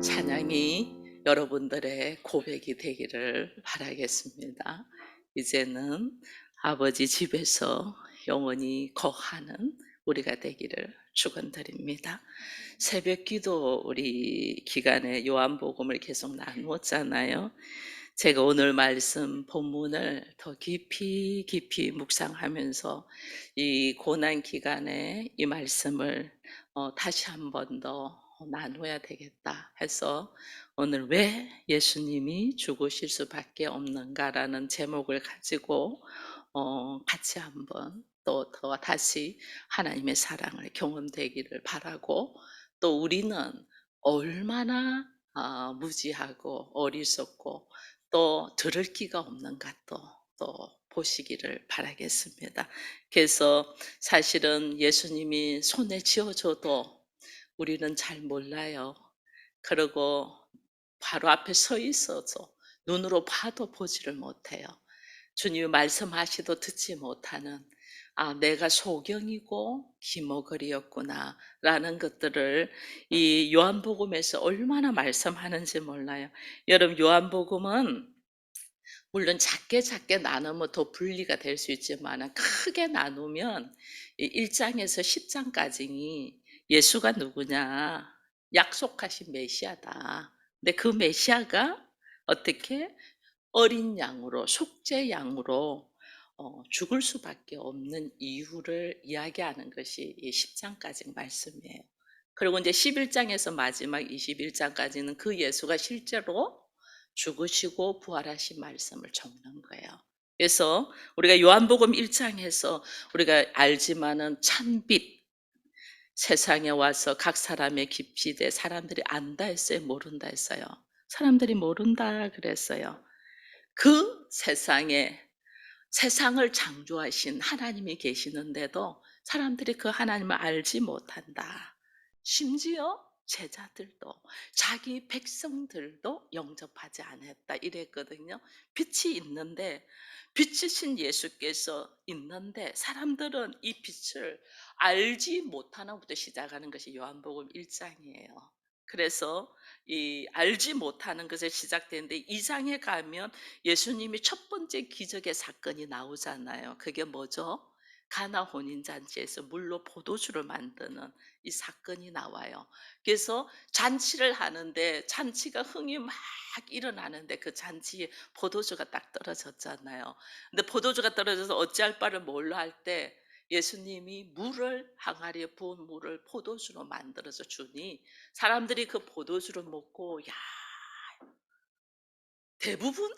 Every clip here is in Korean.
찬양이 여러분들의 고백이 되기를 바라겠습니다. 이제는 아버지 집에서 영원히 거하는 우리가 되기를 축원드립니다. 새벽 기도 우리 기간에 요한복음을 계속 나누었잖아요. 제가 오늘 말씀 본문을 더 깊이 묵상하면서 이 고난 기간에 이 말씀을 다시 한번 더 나눠야 되겠다 해서 오늘 왜 예수님이 죽으실 수밖에 없는가라는 제목을 가지고 같이 한번 또 더 다시 하나님의 사랑을 경험되기를 바라고, 또 우리는 얼마나 무지하고 어리석고 또 들을 기가 없는가 또 보시기를 바라겠습니다. 그래서 사실은 예수님이 손에 쥐어줘도 우리는 잘 몰라요. 그리고 바로 앞에 서 있어서 눈으로 봐도 보지를 못해요. 주님이 말씀하시도 듣지 못하는, 내가 소경이고 기머거리였구나라는 것들을 이 요한복음에서 얼마나 말씀하는지 몰라요. 여러분, 요한복음은 물론 작게 나누면 더 분리가 될 수 있지만 크게 나누면 이 1장에서 10장까지 예수가 누구냐? 약속하신 메시아다. 근데 그 메시아가 어떻게 어린 양으로, 속죄 양으로 죽을 수밖에 없는 이유를 이야기하는 것이 이 10장까지 말씀이에요. 그리고 이제 11장에서 마지막 21장까지는 그 예수가 실제로 죽으시고 부활하신 말씀을 적는 거예요. 그래서 우리가 요한복음 1장에서 우리가 알지만은 찬빛 세상에 와서 각 사람의 깊이되 사람들이 안다 했어요, 모른다 했어요? 사람들이 모른다 그랬어요. 그 세상에 세상을 창조하신 하나님이 계시는데도 사람들이 그 하나님을 알지 못한다. 심지어 제자들도, 자기 백성들도 영접하지 않았다 이랬거든요. 빛이 있는데, 빛이신 예수께서 있는데 사람들은 이 빛을 알지 못하는 부터 시작하는 것이 요한복음 1장이에요. 그래서 이 알지 못하는 것에 시작되는데, 2장에 가면 예수님이 첫 번째 기적의 사건이 나오잖아요. 그게 뭐죠? 가나 혼인잔치에서 물로 포도주를 만드는 이 사건이 나와요. 그래서 잔치를 하는데 잔치가 흥이 막 일어나는데 그 잔치에 포도주가 딱 떨어졌잖아요. 근데 포도주가 떨어져서 어찌할 바를 몰라 할 때 예수님이 물을, 항아리에 부은 물을 포도주로 만들어서 주니 사람들이 그 포도주를 먹고, 야, 대부분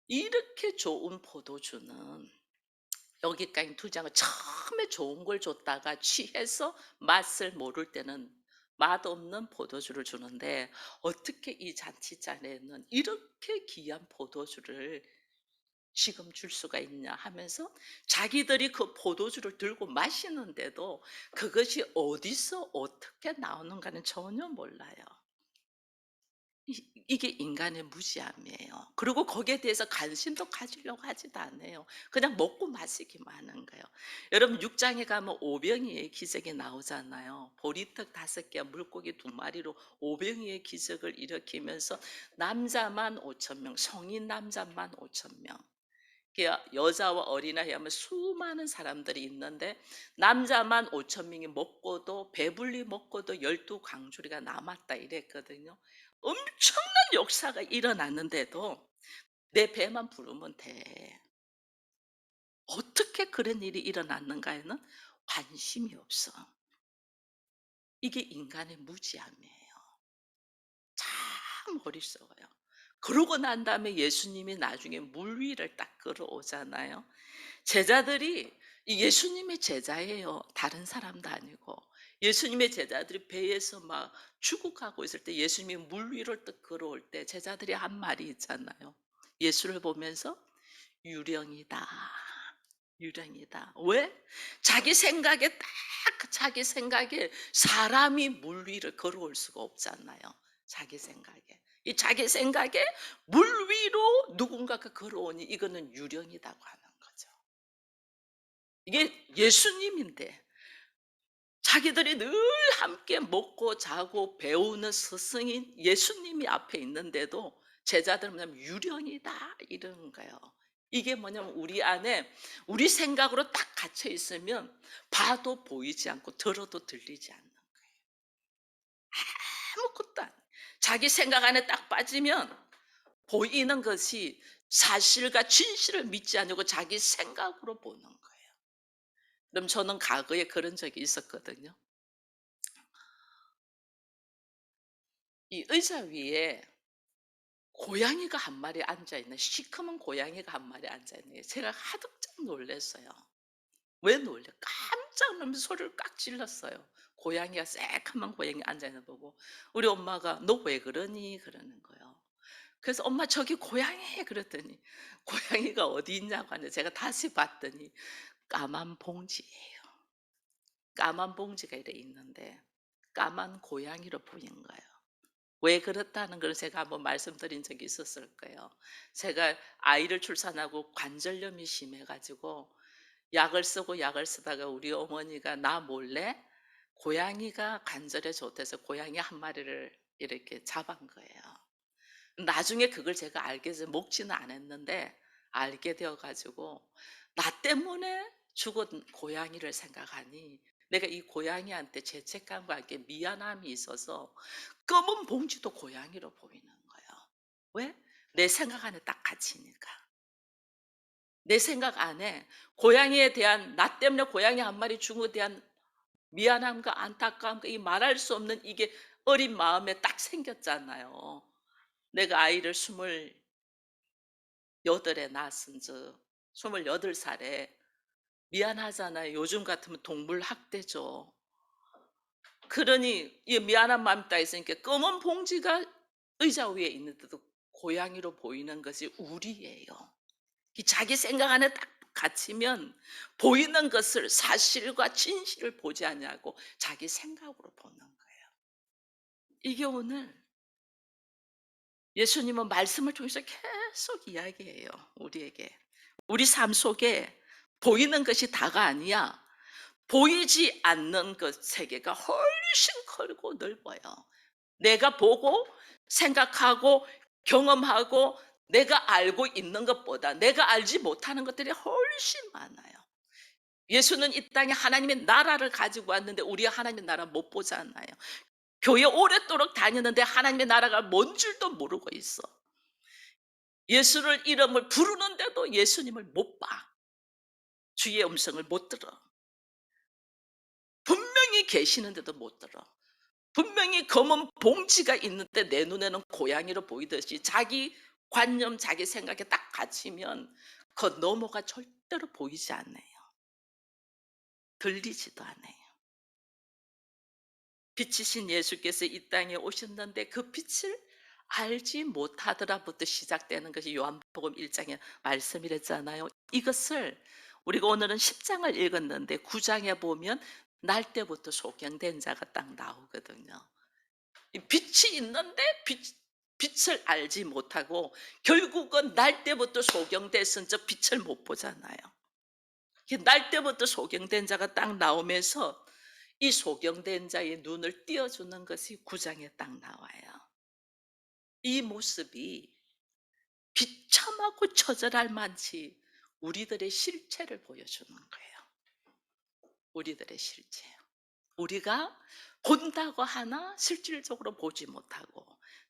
이렇게 좋은 포도주는, 여기까지 두 장을 처음에 좋은 걸 줬다가 취해서 맛을 모를 때는 맛없는 포도주를 주는데, 어떻게 이 잔치잔에는 이렇게 귀한 포도주를 지금 줄 수가 있냐 하면서 자기들이 그 포도주를 들고 마시는데도 그것이 어디서 어떻게 나오는가는 전혀 몰라요. 이게 인간의 무지함이에요. 그리고 거기에 대해서 관심도 가지려고 하지도 않아요. 그냥 먹고 마시기만 하는 거예요. 여러분, 6장에 가면 오병이의 기적이 나오잖아요. 보리떡 5개, 물고기 2마리로 오병이의 기적을 일으키면서 남자만 5천 명, 성인 남자만 5천 명. 여자와 어린아이 하면 수많은 사람들이 있는데 남자만 5천 명이 먹고도, 배불리 먹고도 12광주리가 남았다 이랬거든요. 엄청난 역사가 일어났는데도 내 배만 부르면 돼. 어떻게 그런 일이 일어났는가에는 관심이 없어. 이게 인간의 무지함이에요. 참 어리석어요. 그러고 난 다음에 예수님이 나중에 물 위를 딱 걸어오잖아요. 제자들이, 이 예수님의 제자예요. 다른 사람도 아니고. 예수님의 제자들이 배에서 막 죽어가고 있을 때 예수님이 물 위를 딱 걸어올 때 제자들이 한 말이 있잖아요. 예수를 보면서 유령이다. 유령이다. 왜? 자기 생각에 사람이 물 위를 걸어올 수가 없잖아요. 자기 생각에. 이 자기 생각에 물 위로 누군가가 걸어오니 이거는 유령이라고 하는 거죠. 이게 예수님인데 자기들이 늘 함께 먹고 자고 배우는 스승인 예수님이 앞에 있는데도 제자들은 뭐냐면 "유령이다." 이러는 거예요. 이게 뭐냐면 우리 안에 우리 생각으로 딱 갇혀 있으면 봐도 보이지 않고 들어도 들리지 않는 아무것도 안 자기 생각 안에 딱 빠지면 보이는 것이 사실과 진실을 믿지 않고 자기 생각으로 보는 거예요. 그럼 저는 과거에 그런 적이 있었거든요. 이 의자 위에 고양이가 한 마리 앉아 있는 시커먼 고양이가 한 마리 앉아 있는 게 제가 하득장 놀랐어요. 왜 놀래? 깜짝 놀라면서 소리를 꽉 질렀어요. 고양이가 새까만 고양이 앉아 있는 거 보고 우리 엄마가 "너 왜 그러니?" 그러는 거예요. 그래서 "엄마 저기 고양이." 그랬더니 고양이가 어디 있냐고 하는데 제가 다시 봤더니 까만 봉지예요. 까만 봉지가 이래 있는데 까만 고양이로 보인 거예요. 왜 그렇다는 걸 제가 한번 말씀드린 적이 있었을 거예요. 제가 아이를 출산하고 관절염이 심해 가지고 약을 쓰고 약을 쓰다가 우리 어머니가 나 몰래 고양이가 관절에 좋대서 고양이 한 마리를 이렇게 잡은 거예요. 나중에 그걸 제가 알게 돼서 먹지는 않았는데 알게 되어 가지고 나 때문에 죽은 고양이를 생각하니 내가 이 고양이한테 죄책감과 함께 미안함이 있어서 검은 봉지도 고양이로 보이는 거예요. 왜? 내 생각 안에 딱 갇히니까. 내 생각 안에 고양이에 대한 나 때문에 고양이 한 마리 죽은 것에 대한 미안함과 안타까움과 이 말할 수 없는 이게 어린 마음에 딱 생겼잖아요. 내가 아이를 28에 낳았은 즉 28살에 미안하잖아요. 요즘 같으면 동물 학대죠. 그러니 이 미안한 마음이 딱 있으니까 검은 봉지가 의자 위에 있는데도 고양이로 보이는 것이 우리예요. 이 자기 생각 안에 딱 갇히면 보이는 것을 사실과 진실을 보지 않냐고 자기 생각으로 보는 거예요. 이게 오늘 예수님은 말씀을 통해서 계속 이야기해요. 우리에게. 우리 삶 속에 보이는 것이 다가 아니야. 보이지 않는 것 세계가 훨씬 크고 넓어요. 내가 보고 생각하고 경험하고 내가 알고 있는 것보다 내가 알지 못하는 것들이 훨씬 많아요. 예수는 이 땅에 하나님의 나라를 가지고 왔는데 우리가 하나님의 나라 못 보잖아요. 교회 오랫도록 다녔는데 하나님의 나라가 뭔 줄도 모르고 있어. 예수를 이름을 부르는데도 예수님을 못 봐. 주의 음성을 못 들어. 분명히 계시는데도 못 들어. 분명히 검은 봉지가 있는데 내 눈에는 고양이로 보이듯이 자기 관념, 자기 생각에 딱 갇히면 그 너머가 절대로 보이지 않네요. 들리지도 않아요. 빛이신 예수께서 이 땅에 오셨는데 그 빛을 알지 못하더라부터 시작되는 것이 요한복음 1장의 말씀이랬잖아요. 이것을 우리가 오늘은 10장을 읽었는데 9장에 보면 날 때부터 소경된 자가 딱 나오거든요. 이 빛이 있는데 빛을 알지 못하고 결국은 날 때부터 소경됐은 저 빛을 못 보잖아요. 날 때부터 소경된 자가 딱 나오면서 이 소경된 자의 눈을 띄어주는 것이 9장에 딱 나와요. 이 모습이 비참하고 처절할 만치 우리들의 실체를 보여주는 거예요. 우리들의 실체. 우리가 본다고 하나 실질적으로 보지 못하고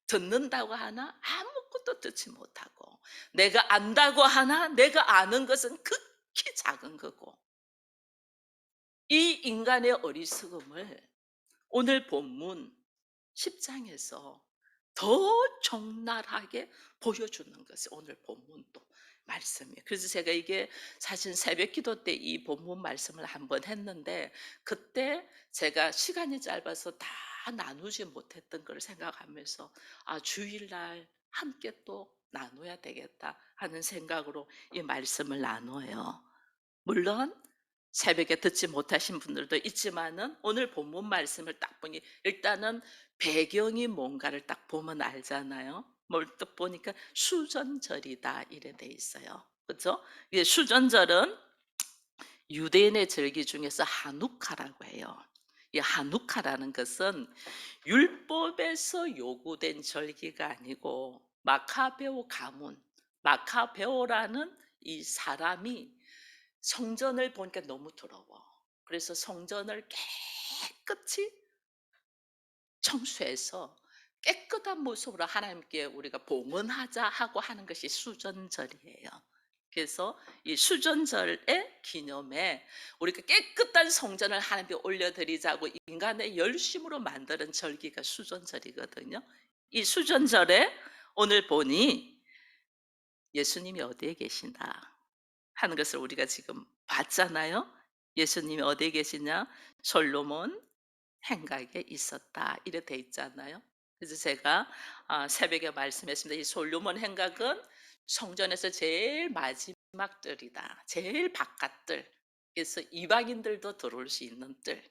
듣는다고 하나 아무것도 듣지 못하고 내가 안다고 하나 내가 아는 것은 극히 작은 거고 이 인간의 어리석음을 오늘 본문 10장에서 더 적나라하게 보여주는 것이 오늘 본문 또 말씀이에요. 그래서 제가 이게 사실 새벽 기도 때 이 본문 말씀을 한번 했는데 그때 제가 시간이 짧아서 다 나누지 못했던 걸 생각하면서 아 주일날 함께 또 나눠야 되겠다 하는 생각으로 이 말씀을 나눠요. 물론 새벽에 듣지 못하신 분들도 있지만은 오늘 본문 말씀을 딱 보니 일단은 배경이 뭔가를 딱 보면 알잖아요. 뭘 딱 보니까 수전절이다 이래 돼 있어요. 그죠? 이게 수전절은 유대인의 절기 중에서 하누카라고 해요. 이 하누카라는 것은 율법에서 요구된 절기가 아니고 마카베오 가문, 마카베오라는 이 사람이 성전을 보니까 너무 더러워. 그래서 성전을 깨끗이 청소해서 깨끗한 모습으로 하나님께 우리가 봉헌하자 하고 하는 것이 수전절이에요. 그래서 이 수전절의 기념에 우리가 깨끗한 성전을 하나님께 올려드리자고 인간의 열심으로 만드는 절기가 수전절이거든요. 이 수전절에 오늘 보니 예수님이 어디에 계신다 하는 것을 우리가 지금 봤잖아요. 예수님이 어디에 계시냐? 솔로몬 행각에 있었다. 이래 돼 있잖아요. 그래서 제가 새벽에 말씀했습니다. 이 솔로몬 행각은 성전에서 제일 마지막 뜰이다. 제일 바깥뜰. 그래서 이방인들도 들어올 수 있는 뜰.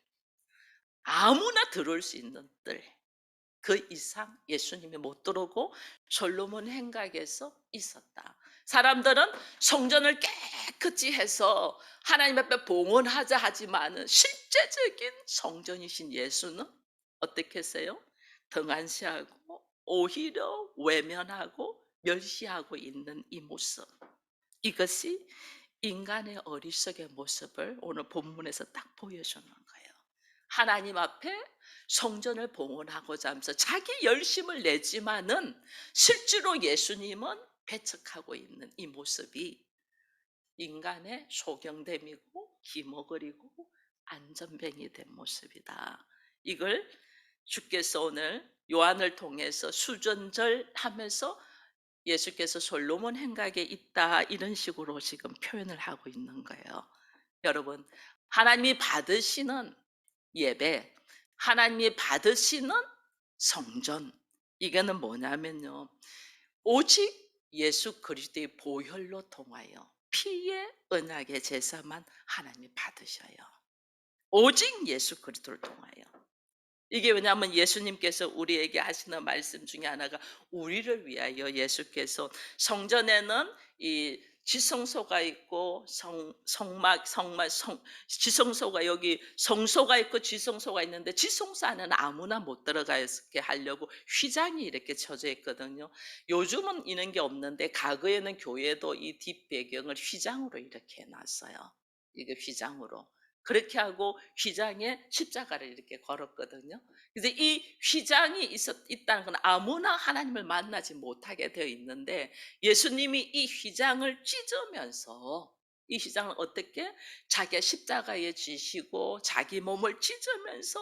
아무나 들어올 수 있는 뜰. 그 이상 예수님이 못 들어오고 솔로몬 행각에서 있었다. 사람들은 성전을 깨끗이 해서 하나님 앞에 봉헌하자 하지만은 실제적인 성전이신 예수는 어떻게 했어요? 등한시하고 오히려 외면하고 멸시하고 있는 이 모습. 이것이 인간의 어리석의 모습을 오늘 본문에서 딱 보여주는 거예요. 하나님 앞에 성전을 봉헌하고자 하면서 자기 열심을 내지만은 실제로 예수님은 배척하고 있는 이 모습이 인간의 소경됨이고 기머거리고 안전뱅이 된 모습이다. 이걸 주께서 오늘 요한을 통해서 수전절 하면서 예수께서 솔로몬 행각에 있다 이런 식으로 지금 표현을 하고 있는 거예요. 여러분, 하나님이 받으시는 예배, 하나님이 받으시는 성전, 이거는 뭐냐면요, 오직 예수 그리스도의 보혈로 통하여 피의 언약의 제사만 하나님이 받으셔요. 오직 예수 그리스도를 통하여. 이게 왜냐하면 예수님께서 우리에게 하시는 말씀 중에 하나가 우리를 위하여 예수께서 성전에는 이 지성소가 있고 지성소가 여기 성소가 있고 지성소가 있는데 지성소 안에는 아무나 못 들어가게 하려고 휘장이 이렇게 쳐져 있거든요. 요즘은 이런 게 없는데 과거에는 교회도 이 뒷배경을 휘장으로 이렇게 해놨어요. 이게 휘장으로. 그렇게 하고 휘장에 십자가를 이렇게 걸었거든요. 그래서 이 휘장이 있다는 건 아무나 하나님을 만나지 못하게 되어 있는데 예수님이 이 휘장을 찢으면서 이 휘장을 어떻게 자기 십자가에 지시고 자기 몸을 찢으면서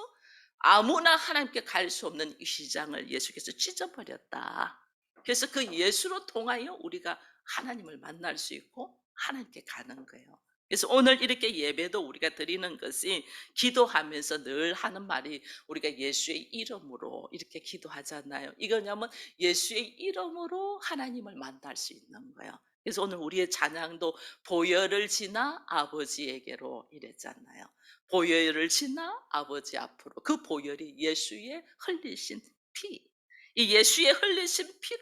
아무나 하나님께 갈 수 없는 이 휘장을 예수께서 찢어버렸다. 그래서 그 예수로 통하여 우리가 하나님을 만날 수 있고 하나님께 가는 거예요. 그래서 오늘 이렇게 예배도 우리가 드리는 것이 기도하면서 늘 하는 말이 우리가 예수의 이름으로 이렇게 기도하잖아요. 이거냐면 예수의 이름으로 하나님을 만날 수 있는 거예요. 그래서 오늘 우리의 찬양도 보혈을 지나 아버지에게로 이랬잖아요. 보혈을 지나 아버지 앞으로. 그 보혈이 예수의 흘리신 피. 이 예수의 흘리신 피로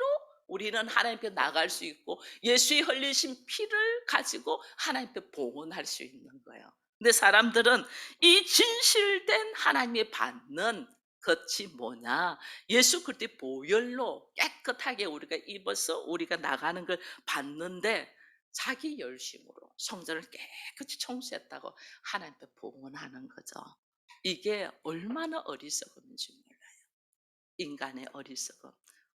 우리는 하나님께 나갈 수 있고 예수의 흘리신 피를 가지고 하나님께 봉헌할 수 있는 거예요. 근데 사람들은 이 진실된 하나님이 받는 것이 뭐냐? 예수 그리스도의 보혈로 깨끗하게 우리가 입어서 우리가 나가는 걸 받는데 자기 열심으로 성전을 깨끗이 청소했다고 하나님께 봉헌하는 거죠. 이게 얼마나 어리석은지 몰라요. 인간의 어리석음.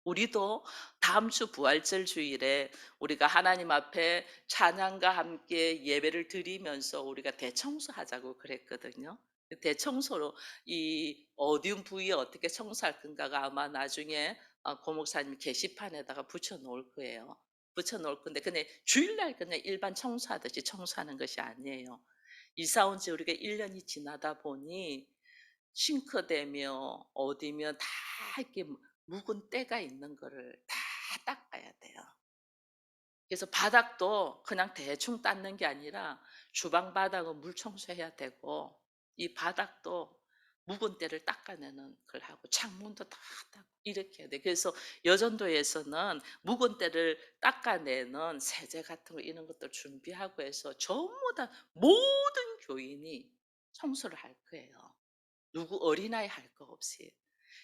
우리도 다음 주 부활절 주일에 우리가 하나님 앞에 찬양과 함께 예배를 드리면서 우리가 대청소하자고 그랬거든요. 대청소로 이 어두운 부위에 어떻게 청소할 건가가 아마 나중에 고 목사님 게시판에다가 붙여 놓을 거예요. 붙여 놓을 건데 근데 주일날 그냥 일반 청소하듯이 청소하는 것이 아니에요. 이사 온 지 우리가 1년이 지나다 보니 싱크대며 어디며 다 이렇게 묵은 때가 있는 거를 다 닦아야 돼요. 그래서 바닥도 그냥 대충 닦는 게 아니라 주방 바닥은 물 청소해야 되고 이 바닥도 묵은 때를 닦아내는 걸 하고 창문도 다 닦고 이렇게 해야 돼. 그래서 여전도에서는 묵은 때를 닦아내는 세제 같은 거 이런 것들 준비하고 해서 전부 다 모든 교인이 청소를 할 거예요. 누구 어린아이 할 거 없이.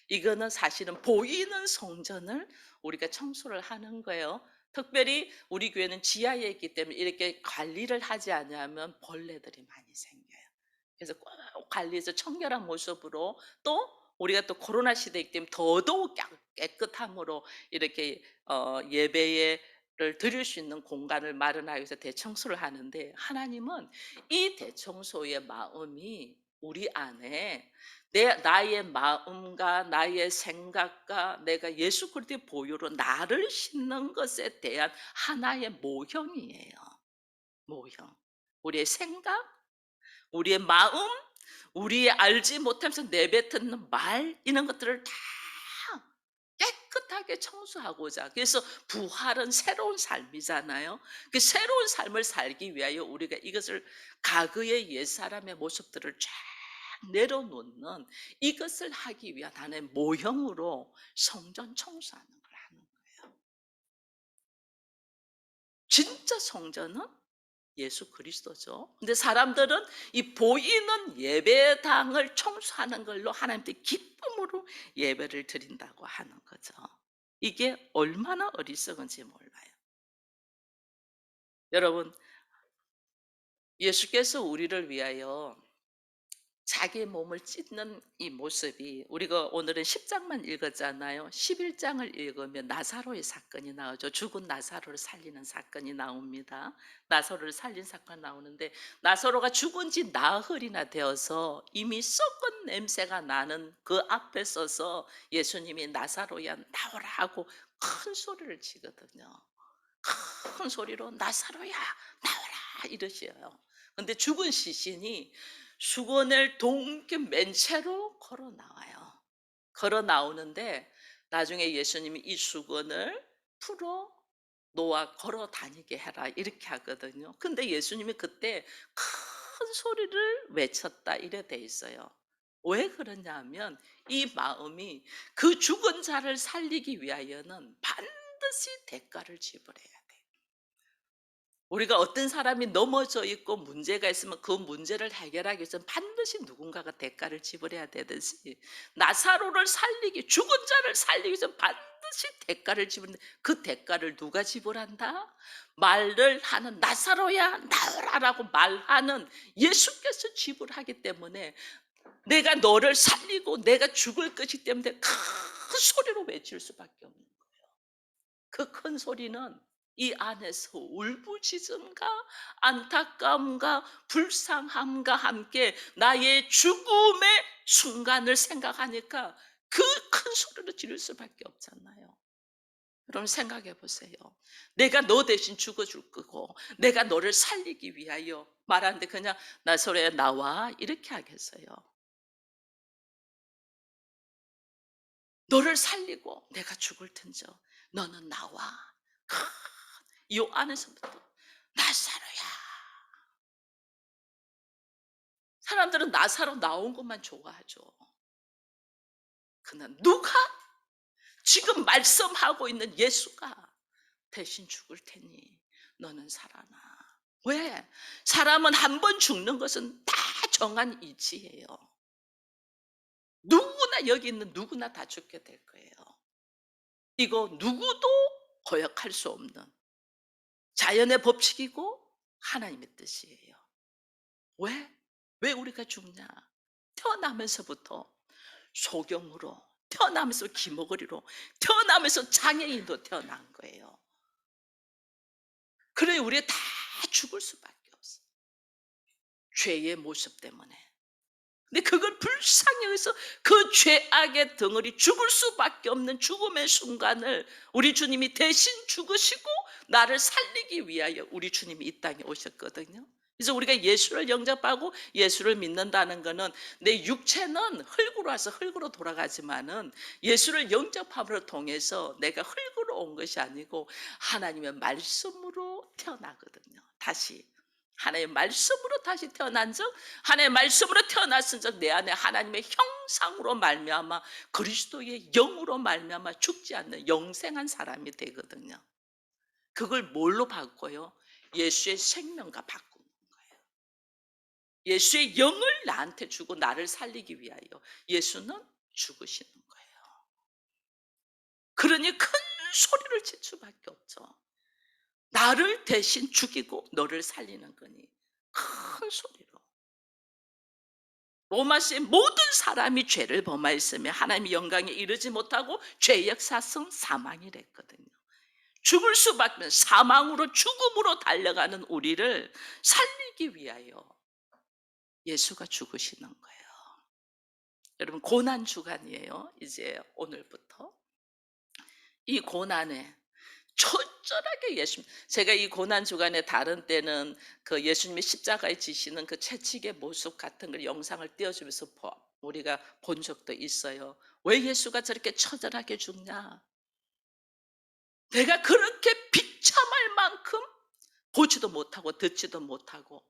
이거는 사실은 보이는 성전을 우리가 청소를 하는 거예요. 특별히 우리 교회는 지하에 있기 때문에 이렇게 관리를 하지 않으면 벌레들이 많이 생겨요. 그래서 꼭 관리해서 청결한 모습으로, 또 우리가 또 코로나 시대이기 때문에 더더욱 깨끗함으로 이렇게 예배를 드릴 수 있는 공간을 마련하기 위해서 대청소를 하는데, 하나님은 이 대청소의 마음이 우리 안에, 나의 마음과 나의 생각과 내가 예수 그리스도의 보혈로 나를 싣는 것에 대한 하나의 모형이에요. 모형. 우리의 생각, 우리의 마음, 우리의 알지 못하면서 내뱉는 말, 이런 것들을 다 깨끗하게 청소하고자. 그래서 부활은 새로운 삶이잖아요. 그 새로운 삶을 살기 위하여 우리가 이것을, 과거의 옛사람의 모습들을 쫙 내려놓는, 이것을 하기 위한 하나의 모형으로 성전 청소하는 걸 하는 거예요. 진짜 성전은 예수 그리스도죠. 근데 사람들은 이 보이는 예배당을 청소하는 걸로 하나님께 기쁨으로 예배를 드린다고 하는 거죠. 이게 얼마나 어리석은지 몰라요. 여러분, 예수께서 우리를 위하여 자기 몸을 찢는 이 모습이, 우리가 오늘은 10장만 읽었잖아요. 11장을 읽으면 나사로의 사건이 나오죠. 죽은 나사로를 살리는 사건이 나옵니다. 나사로를 살린 사건이 나오는데, 나사로가 죽은 지 나흘이나 되어서 이미 썩은 냄새가 나는 그 앞에 서서 예수님이 나사로야 나오라 하고 큰 소리를 치거든요. 큰 소리로 나사로야 나오라 이러셔요. 근데 죽은 시신이 수건을 동게 맨 채로 걸어 나와요. 걸어 나오는데 나중에 예수님이 이 수건을 풀어 놓아 걸어 다니게 해라 이렇게 하거든요. 근데 예수님이 그때 큰 소리를 외쳤다 이래 돼 있어요. 왜 그러냐면 이 마음이, 그 죽은 자를 살리기 위하여는 반드시 대가를 지불해야 돼. 우리가 어떤 사람이 넘어져 있고 문제가 있으면 그 문제를 해결하기 위해서는 반드시 누군가가 대가를 지불해야 되듯이, 나사로를 살리기, 죽은 자를 살리기 위해서는 반드시 대가를 지불하는데, 그 대가를 누가 지불한다? 말을 하는, 나사로야 나오라라고 말하는 예수께서 지불하기 때문에, 내가 너를 살리고 내가 죽을 것이기 때문에 큰 소리로 외칠 수밖에 없는 거예요. 그 큰 소리는 이 안에서 울부짖음과 안타까움과 불쌍함과 함께 나의 죽음의 순간을 생각하니까 그 큰 소리로 지를 수밖에 없잖아요. 여러분 생각해 보세요. 내가 너 대신 죽어줄 거고 내가 너를 살리기 위하여 말하는데 그냥 나서로야 나와 이렇게 하겠어요. 너를 살리고 내가 죽을 텐저 너는 나와. 이 안에서부터 나사로야. 사람들은 나사로 나온 것만 좋아하죠. 그러나 누가, 지금 말씀하고 있는 예수가 대신 죽을 테니 너는 살아나. 왜? 사람은 한 번 죽는 것은 다 정한 이치예요. 누구나, 여기 있는 누구나 다 죽게 될 거예요. 이거 누구도 거역할 수 없는 자연의 법칙이고 하나님의 뜻이에요. 왜? 왜 우리가 죽냐? 태어나면서부터 소경으로, 태어나면서 기머거리로, 태어나면서 장애인도 태어난 거예요. 그래 우리가 다 죽을 수밖에 없어. 죄의 모습 때문에. 근데 그걸 불쌍히 여기서 그 죄악의 덩어리, 죽을 수밖에 없는 죽음의 순간을 우리 주님이 대신 죽으시고 나를 살리기 위하여 우리 주님이 이 땅에 오셨거든요. 그래서 우리가 예수를 영접하고 예수를 믿는다는 것은 내 육체는 흙으로 와서 흙으로 돌아가지만은 예수를 영접함으로 통해서 내가 흙으로 온 것이 아니고 하나님의 말씀으로 태어나거든요. 다시 하나님의 말씀으로 다시 태어난 적, 하나님의 말씀으로 태어났은 적 내 안에 하나님의 형상으로 말미암아 그리스도의 영으로 말미암아 죽지 않는 영생한 사람이 되거든요. 그걸 뭘로 바꿔요? 예수의 생명과 바꾸는 거예요. 예수의 영을 나한테 주고 나를 살리기 위하여 예수는 죽으시는 거예요. 그러니 큰 소리를 칠 수밖에 없죠. 나를 대신 죽이고 너를 살리는 거니 큰 소리로. 로마서에 모든 사람이 죄를 범하였으며 하나님의 영광에 이르지 못하고 죄 역사성 사망이랬거든요. 죽을 수밖에, 사망으로 죽음으로 달려가는 우리를 살리기 위하여 예수가 죽으시는 거예요. 여러분, 고난 주간이에요. 이제 오늘부터 이 고난에 철저하게 예수, 제가 이 고난 주간에 다른 때는 그 예수님이 십자가에 지시는 그 채찍의 모습 같은 걸 영상을 띄워주면서 우리가 본 적도 있어요. 왜 예수가 저렇게 처절하게 죽냐? 내가 그렇게 비참할 만큼 보지도 못하고 듣지도 못하고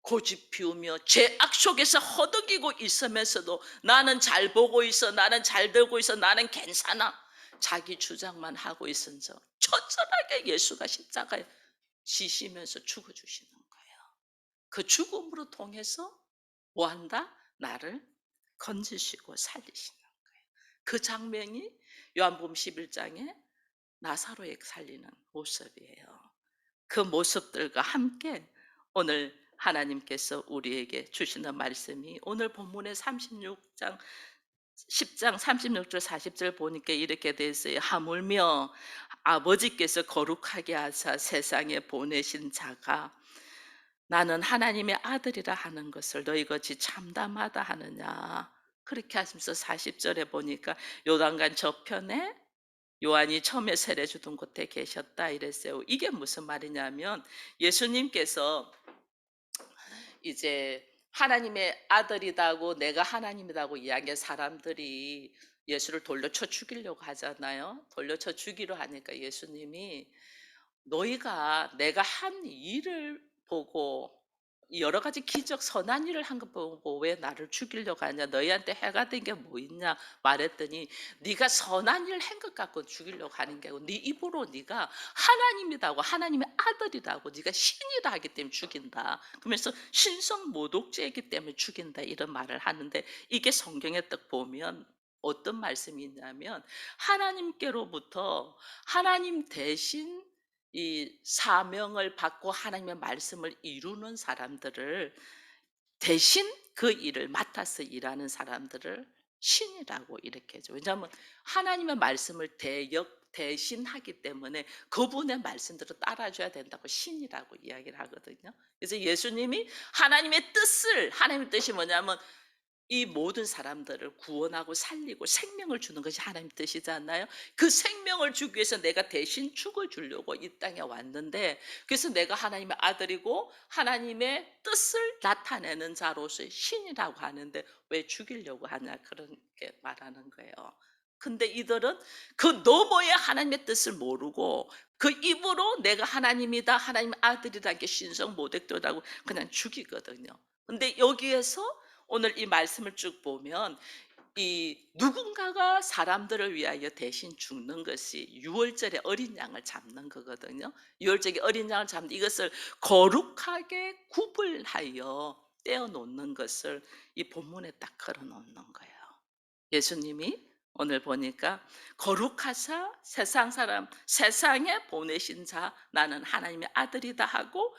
고집 피우며 죄악 속에서 허덕이고 있으면서도 나는 잘 보고 있어, 나는 잘 들고 있어, 나는 괜찮아, 자기 주장만 하고 있은저 처절하게 예수가 십자가에 지시면서 죽어주시는 거예요. 그 죽음으로 통해서 뭐한다? 나를 건지시고 살리시는 거예요. 그 장면이 요한복음 11장에 나사로에 살리는 모습이에요. 그 모습들과 함께 오늘 하나님께서 우리에게 주시는 말씀이 오늘 본문의 36장 10장 36절 40절 보니까 이렇게 돼 있어요. 하물며 아버지께서 거룩하게 하사 세상에 보내신 자가 나는 하나님의 아들이라 하는 것을 너희가 어찌 참담하다 하느냐. 그렇게 하시면서 40절에 보니까 요단강 저편에 요한이 처음에 세례 주던 곳에 계셨다 이랬어요. 이게 무슨 말이냐면 예수님께서 이제 하나님의 아들이다고 내가 하나님이라고 이야기한 사람들이 예수를 돌려쳐 죽이려고 하잖아요. 돌려쳐 죽이려 하니까 예수님이 너희가 내가 한 일을 보고 여러 가지 기적 선한 일을 한 것 보고 왜 나를 죽이려고 하냐, 너희한테 해가 된 게 뭐 있냐 말했더니 네가 선한 일을 한 것 갖고 죽이려고 하는 게 아니고 네 입으로 네가 하나님이라고 하나님의 아들이라고 네가 신이라 하기 때문에 죽인다. 그러면서 신성 모독죄이기 때문에 죽인다 이런 말을 하는데 이게 성경에 딱 보면 어떤 말씀이 있냐면 하나님께로부터 하나님 대신 이 사명을 받고 하나님의 말씀을 이루는 사람들을 대신 그 일을 맡아서 일하는 사람들을 신이라고 이렇게 하죠. 왜냐하면 하나님의 말씀을 대신하기 때문에 그분의 말씀대로 따라줘야 된다고 신이라고 이야기를 하거든요. 그래서 예수님이 하나님의 뜻을, 하나님의 뜻이 뭐냐면 이 모든 사람들을 구원하고 살리고 생명을 주는 것이 하나님 뜻이잖아요. 그 생명을 주기 위해서 내가 대신 죽어주려고 이 땅에 왔는데, 그래서 내가 하나님의 아들이고 하나님의 뜻을 나타내는 자로서의 신이라고 하는데 왜 죽이려고 하냐 그렇게 말하는 거예요. 근데 이들은 그 너머의 하나님의 뜻을 모르고 그 입으로 내가 하나님이다, 하나님 아들이라는 게 신성 모독도라고 그냥 죽이거든요. 근데 여기에서 오늘 이 말씀을 쭉 보면 이 누군가가 사람들을 위하여 대신 죽는 것이 유월절에 어린 양을 잡는 거거든요. 유월절에 어린 양을 잡는 이것을 거룩하게 구분하여 떼어 놓는 것을 이 본문에 딱 걸어 놓는 거예요. 예수님이 오늘 보니까 거룩하사 세상 사람 세상에 보내신 자 나는 하나님의 아들이다 하고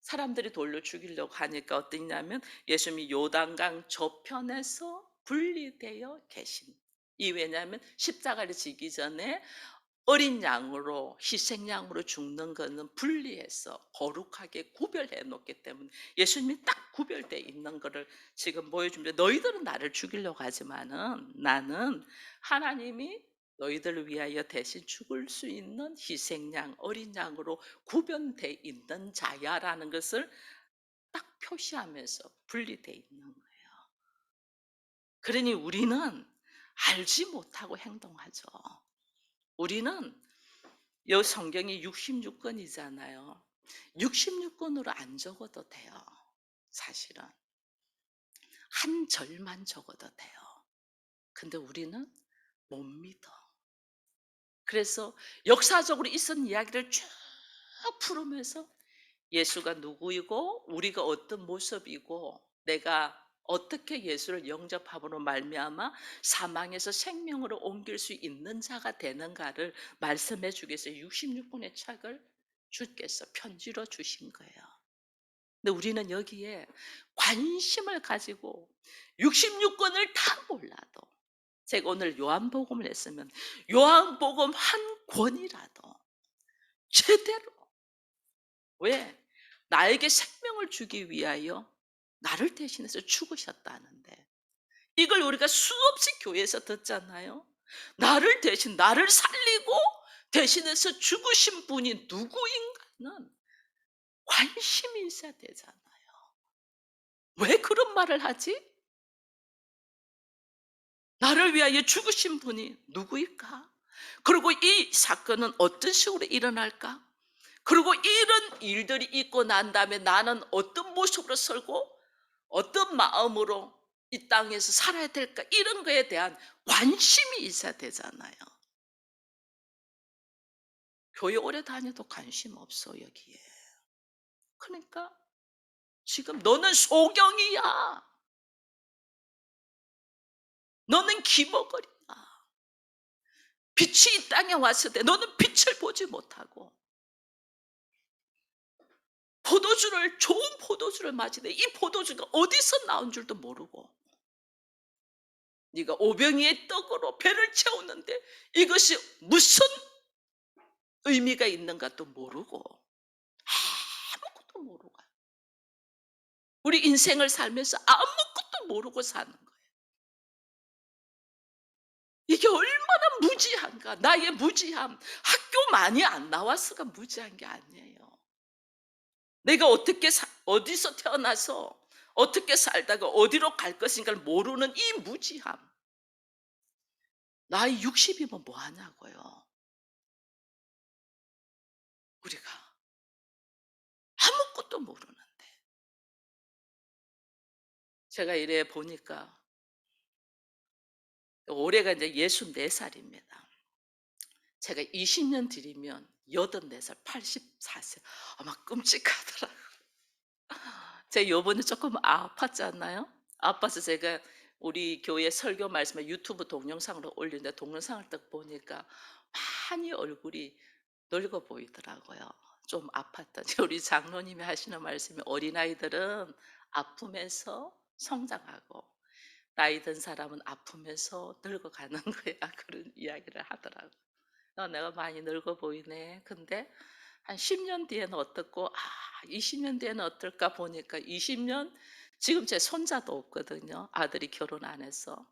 사람들이 돌려 죽이려고 하니까 어떠냐면 예수님이 요단강 저편에서 분리되어 계신 이, 왜냐하면 십자가를 지기 전에 어린 양으로 희생양으로 죽는 것은 분리해서 거룩하게 구별해 놓기 때문에 예수님이 딱 구별되어 있는 것을 지금 보여줍니다. 너희들은 나를 죽이려고 하지만은 나는 하나님이 너희들을 위하여 대신 죽을 수 있는 희생양 어린 양으로 구별되어 있는 자야라는 것을 딱 표시하면서 분리되어 있는 거예요. 그러니 우리는 알지 못하고 행동하죠. 우리는 여 성경이 66권이잖아요. 66권으로 안 적어도 돼요. 사실은 한 절만 적어도 돼요. 근데 우리는 못 믿어. 그래서 역사적으로 있었던 이야기를 쭉 풀으면서 예수가 누구이고 우리가 어떤 모습이고 내가 어떻게 예수를 영접함으로 말미암아 사망에서 생명으로 옮길 수 있는 자가 되는가를 말씀해 주기 위해서 66권의 책을 주께서 편지로 주신 거예요. 근데 우리는 여기에 관심을 가지고 66권을 다 몰라도, 제가 오늘 요한복음을 했으면 요한복음 한 권이라도 제대로, 왜? 나에게 생명을 주기 위하여 나를 대신해서 죽으셨다는데, 이걸 우리가 수없이 교회에서 듣잖아요. 나를 대신 나를 살리고 대신해서 죽으신 분이 누구인가는 관심이 있어야 되잖아요. 왜 그런 말을 하지? 나를 위하여 죽으신 분이 누구일까? 그리고 이 사건은 어떤 식으로 일어날까? 그리고 이런 일들이 있고 난 다음에 나는 어떤 모습으로 살고 어떤 마음으로 이 땅에서 살아야 될까? 이런 거에 대한 관심이 있어야 되잖아요. 교회 오래 다녀도 관심 없어, 여기에. 그러니까 지금 너는 소경이야. 너는 기머거리야. 빛이 이 땅에 왔을 때 너는 빛을 보지 못하고 포도주를, 좋은 포도주를 마시되 이 포도주가 어디서 나온 줄도 모르고, 네가 오병이의 떡으로 배를 채우는데 이것이 무슨 의미가 있는가도 모르고 아무것도 모르고 우리 인생을 살면서 아무것도 모르고 사는 거예요. 이게 얼마나 무지한가. 나의 무지함. 학교 많이 안 나왔으니까 무지한 게 아니에요. 내가 어디서 태어나서 어떻게 살다가 어디로 갈 것인가를 모르는 이 무지함. 나이 60이면 뭐 하냐고요. 우리가 아무것도 모르는데. 제가 이래 보니까 올해가 이제 64살입니다. 제가 20년 뒤면 84살, 84세. 아마 끔찍하더라고요. 제가 요번에 조금 아팠잖아요. 아파서 제가 우리 교회 설교 말씀을 유튜브 동영상으로 올리는데 동영상을 딱 보니까 많이 얼굴이 늙어 보이더라고요. 좀 아팠더니 우리 장로님이 하시는 말씀이 어린아이들은 아프면서 성장하고 나이 든 사람은 아프면서 늙어가는 거야. 그런 이야기를 하더라고요. 내가 많이 늙어 보이네. 근데 한 10년 뒤에는 어떻고, 20년 뒤에는 어떨까 보니까 20년, 지금 제 손자도 없거든요. 아들이 결혼 안 해서.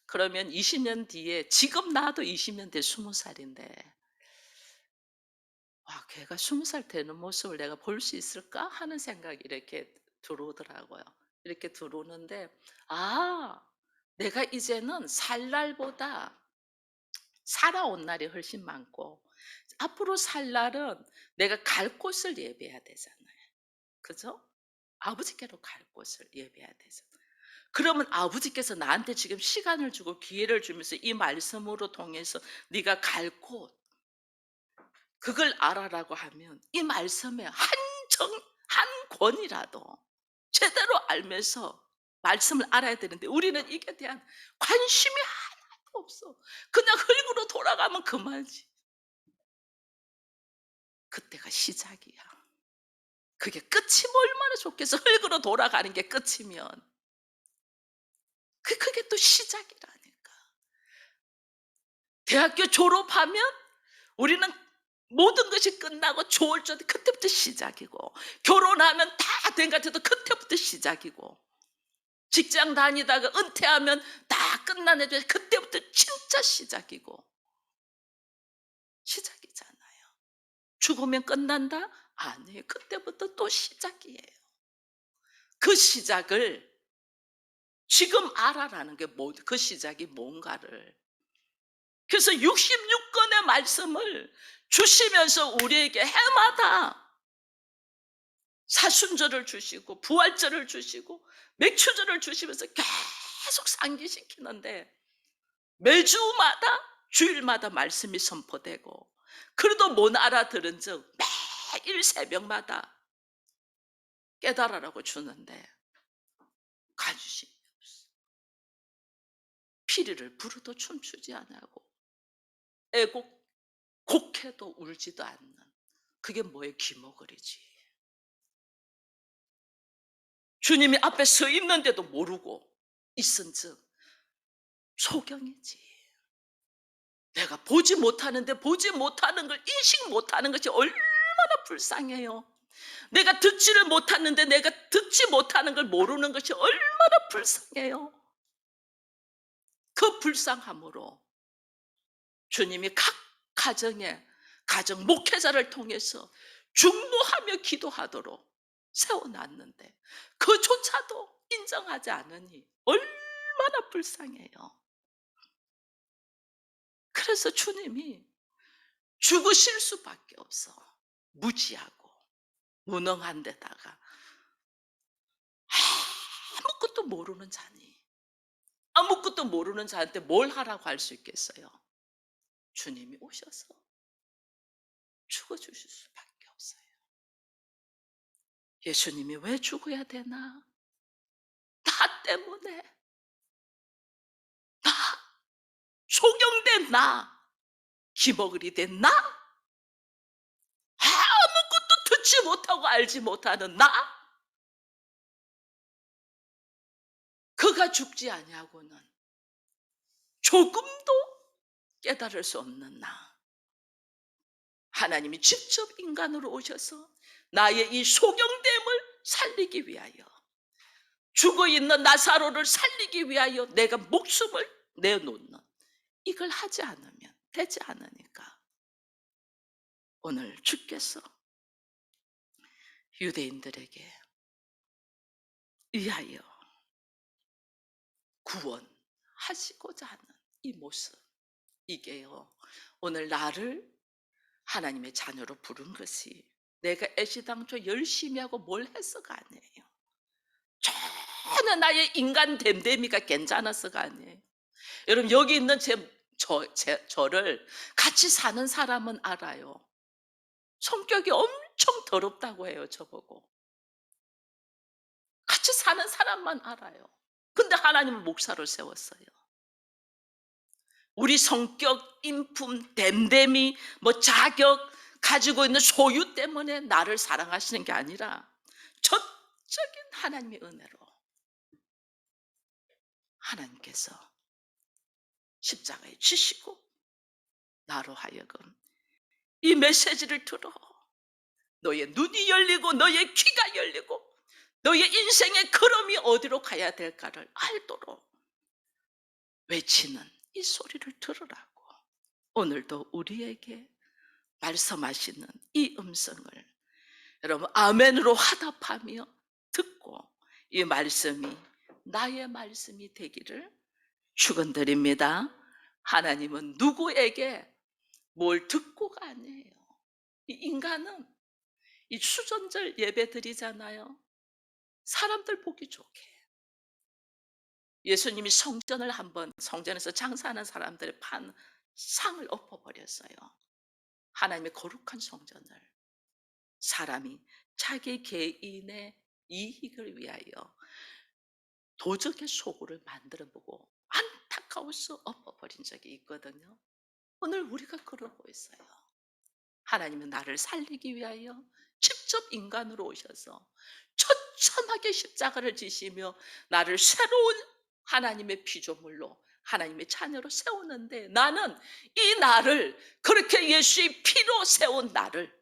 그러면 20년 뒤에, 지금 나도 20년 뒤에 20살인데, 와, 걔가 20살 되는 모습을 내가 볼 수 있을까? 하는 생각이 이렇게 들어오더라고요. 이렇게 들어오는데, 아, 내가 이제는 살 날보다 살아온 날이 훨씬 많고 앞으로 살 날은 내가 갈 곳을 예배해야 되잖아요. 그죠? 아버지께로 갈 곳을 예배해야 되잖아요. 그러면 아버지께서 나한테 지금 시간을 주고 기회를 주면서 이 말씀으로 통해서 네가 갈 곳, 그걸 알아라고 하면 이 말씀에 한 권이라도 제대로 알면서 말씀을 알아야 되는데 우리는 이게 대한 관심이 하나도 없어. 그냥 흙으로 돌아가면 그만이지. 그때가 시작이야. 그게 끝이면 얼마나 좋겠어. 흙으로 돌아가는 게 끝이면. 그게 또 시작이라니까. 대학교 졸업하면 우리는 모든 것이 끝나고 좋을 줄 그때부터 시작이고, 결혼하면 다 된 것 같아도 그때부터 시작이고, 직장 다니다가 은퇴하면 다 끝난 애들 그때부터 진짜 시작이고, 시작이잖아요. 죽으면 끝난다? 아니에요. 그때부터 또 시작이에요. 그 시작을 지금 알아라는 게 그 시작이 뭔가를. 그래서 66권의 말씀을 주시면서 우리에게 해마다 사순절을 주시고 부활절을 주시고 맥주절을 주시면서 계속 상기시키는데, 매주마다 주일마다 말씀이 선포되고, 그래도 못 알아들은 즉 매일 새벽마다 깨달으라고 주는데 관심이 없어. 피리를 부르도 춤추지 않고 애곡 곡해도 울지도 않는, 그게 뭐의 기모거리지. 주님이 앞에 서 있는데도 모르고 있은즉 소경이지. 내가 보지 못하는데 보지 못하는 걸 인식 못하는 것이 얼마나 불쌍해요. 내가 듣지를 못하는데 내가 듣지 못하는 걸 모르는 것이 얼마나 불쌍해요. 그 불쌍함으로 주님이 각 가정에 가정 목회자를 통해서 중보하며 기도하도록 세워놨는데 그조차도 인정하지 않으니 얼마나 불쌍해요. 그래서 주님이 죽으실 수밖에 없어. 무지하고 무능한 데다가 아무것도 모르는 자니, 아무것도 모르는 자한테 뭘 하라고 할 수 있겠어요? 주님이 오셔서 죽어주실 수밖에 없어요. 예수님이 왜 죽어야 되나? 나 때문에, 나, 소경된 나, 기먹으리 된 나, 아무것도 듣지 못하고 알지 못하는 나, 그가 죽지 아니하고는 조금도 깨달을 수 없는 나. 하나님이 직접 인간으로 오셔서 나의 이 소경됨을 살리기 위하여, 죽어있는 나사로를 살리기 위하여 내가 목숨을 내놓는, 이걸 하지 않으면 되지 않으니까 오늘 주께서 유대인들에게 위하여 구원하시고자 하는 이 모습, 이게요, 오늘 나를 하나님의 자녀로 부른 것이 내가 애시당초 열심히 하고 뭘 해서가 아니에요. 전혀 나의 인간 됨됨이가 괜찮아서가 아니에요. 여러분, 여기 있는 저를 같이 사는 사람은 알아요. 성격이 엄청 더럽다고 해요, 저보고. 같이 사는 사람만 알아요. 근데 하나님은 목사로 세웠어요. 우리 성격, 인품, 됨됨이, 자격, 가지고 있는 소유 때문에 나를 사랑하시는 게 아니라 전적인 하나님의 은혜로 하나님께서 십자가에 지시고 나로 하여금 이 메시지를 들어 너의 눈이 열리고 너의 귀가 열리고 너의 인생의 걸음이 어디로 가야 될까를 알도록 외치는 이 소리를 들으라고 오늘도 우리에게 말씀하시는 이 음성을 여러분 아멘으로 화답하며 듣고 이 말씀이 나의 말씀이 되기를 축원드립니다. 하나님은 누구에게 뭘 듣고가 아니에요. 이 인간은 이 수전절 예배 드리잖아요. 사람들 보기 좋게. 예수님이 성전을 한번, 성전에서 장사하는 사람들의 판 상을 엎어버렸어요. 하나님의 거룩한 성전을 사람이 자기 개인의 이익을 위하여 도적의 소굴을 만들어보고 안타까워서 엎어버린 적이 있거든요. 오늘 우리가 그러고 있어요. 하나님은 나를 살리기 위하여 직접 인간으로 오셔서 처참하게 십자가를 지시며 나를 새로운 하나님의 피조물로 하나님의 자녀로 세우는데, 나는 이 나를, 그렇게 예수의 피로 세운 나를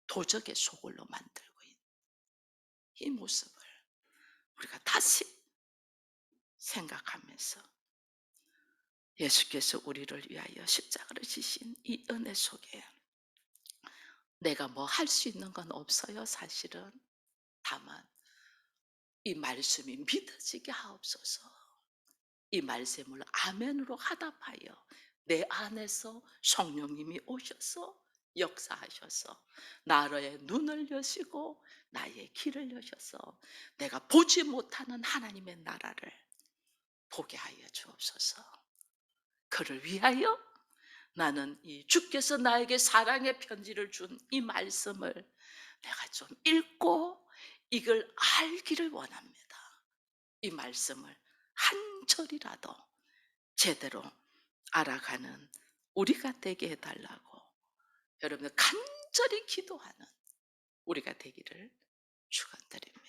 도적의 소굴로 만들고 있는 이 모습을 우리가 다시 생각하면서 예수께서 우리를 위하여 십자가를 지신 이 은혜 속에 내가 뭐 할 수 있는 건 없어요, 사실은. 다만 이 말씀이 믿어지게 하옵소서. 이 말씀을 아멘으로 화답하여 내 안에서 성령님이 오셔서 역사하셔서 나의 눈을 여시고 나의 귀를 여셔서 내가 보지 못하는 하나님의 나라를 보게 하여 주옵소서. 그를 위하여 나는 이 주께서 나에게 사랑의 편지를 준 이 말씀을 내가 좀 읽고 이걸 알기를 원합니다. 이 말씀을 한 절이라도 제대로 알아가는 우리가 되게 해 달라고 여러분들 간절히 기도하는 우리가 되기를 축원드립니다.